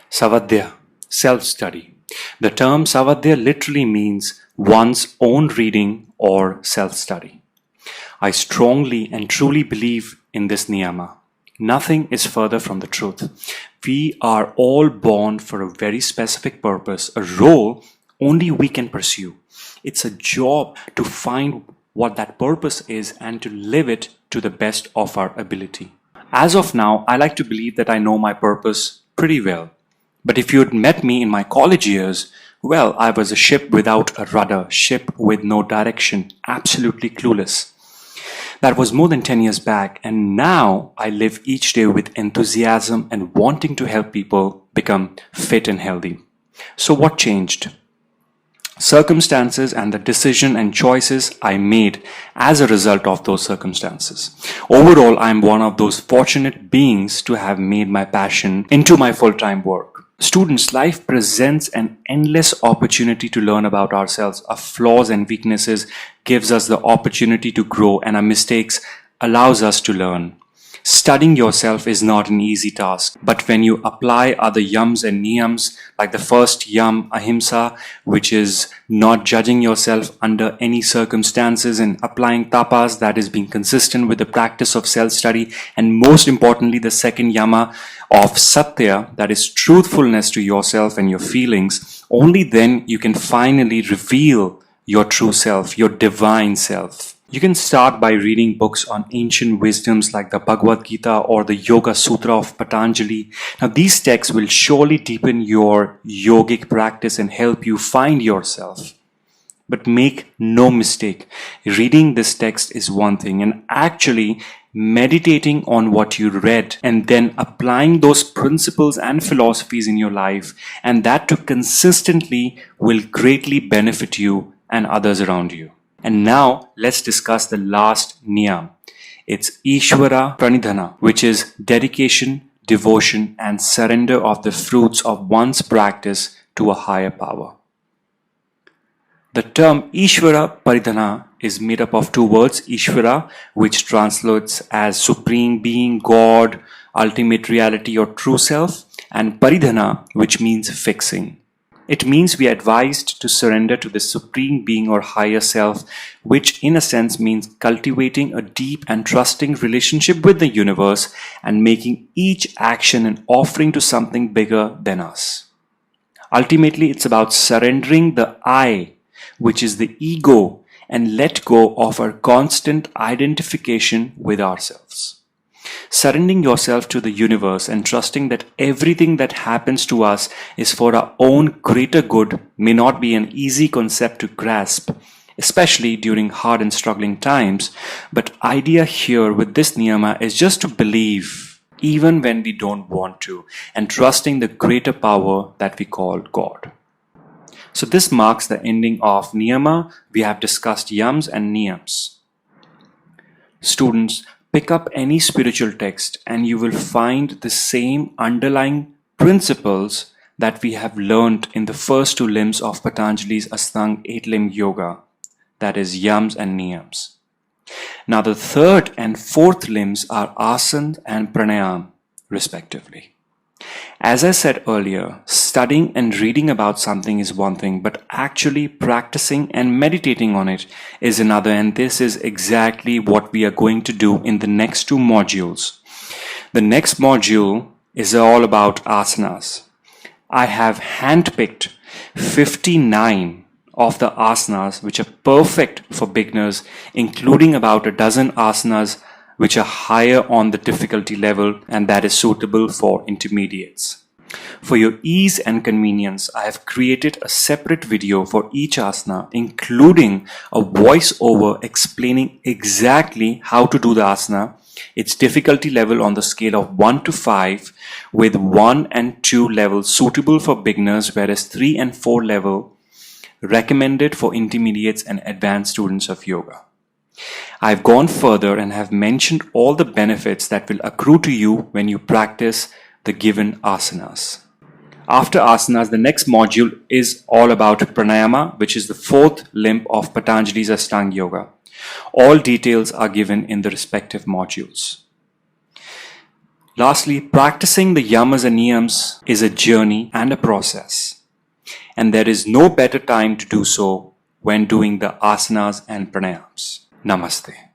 Savadhya, self-study. The term Savadhya literally means one's own reading or self-study. I strongly and truly believe in this niyama. Nothing is further from the truth. We are all born for a very specific purpose, a role only we can pursue. It's a job to find what that purpose is and to live it to the best of our ability. As of now, I like to believe that I know my purpose pretty well. But if you had met me in my college years, well, I was a ship without a rudder, ship with no direction, absolutely clueless. That was more than 10 years back, and now I live each day with enthusiasm and wanting to help people become fit and healthy. So what changed? Circumstances and the decision and choices I made as a result of those circumstances. Overall, I'm one of those fortunate beings to have made my passion into my full-time work. Students, life presents an endless opportunity to learn about ourselves. Our flaws and weaknesses gives us the opportunity to grow, and our mistakes allows us to learn. Studying yourself is not an easy task, but when you apply other yams and niyams, like the first yam, ahimsa, which is not judging yourself under any circumstances, and applying tapas, that is being consistent with the practice of self-study, and most importantly, the second yama of satya, that is truthfulness to yourself and your feelings, only then you can finally reveal your true self, your divine self. You can start by reading books on ancient wisdoms like the Bhagavad Gita or the Yoga Sutra of Patanjali. Now, these texts will surely deepen your yogic practice and help you find yourself. But make no mistake, reading this text is one thing, and actually meditating on what you read and then applying those principles and philosophies in your life, and that too consistently, will greatly benefit you and others around you. And now let's discuss the last niyam. It's Ishvara Pranidhana, which is dedication, devotion, and surrender of the fruits of one's practice to a higher power. The term Ishvara Paridhana is made up of two words, Ishvara, which translates as supreme being, God, ultimate reality or true self, and Paridhana, which means fixing. It means we are advised to surrender to the supreme being or higher self, which in a sense means cultivating a deep and trusting relationship with the universe and making each action an offering to something bigger than us. Ultimately, it's about surrendering the I, which is the ego, and let go of our constant identification with ourselves. Surrendering yourself to the universe and trusting that everything that happens to us is for our own greater good may not be an easy concept to grasp, especially during hard and struggling times. But idea here with this niyama is just to believe even when we don't want to, and trusting the greater power that we call God. So this marks the ending of niyama. We have discussed yams and niyams. Students, pick up any spiritual text and you will find the same underlying principles that we have learned in the first two limbs of Patanjali's Ashtanga 8-limb yoga, that is yams and niyams. Now the third and fourth limbs are asana and pranayama, respectively. As I said earlier, studying and reading about something is one thing, but actually practicing and meditating on it is another, and this is exactly what we are going to do in the next two modules. The next module is all about asanas. I have handpicked 59 of the asanas which are perfect for beginners, including about a dozen asanas which are higher on the difficulty level and that is suitable for intermediates. For your ease and convenience, I have created a separate video for each asana, including a voiceover explaining exactly how to do the asana, its difficulty level on the scale of 1 to 5, with 1 and 2 levels suitable for beginners, whereas 3 and 4 level recommended for intermediates and advanced students of yoga. I've gone further and have mentioned all the benefits that will accrue to you when you practice the given asanas. After asanas, the next module is all about pranayama, which is the fourth limb of Patanjali's Ashtanga Yoga. All details are given in the respective modules. Lastly, practicing the yamas and niyams is a journey and a process, and there is no better time to do so when doing the asanas and pranayams. Namaste.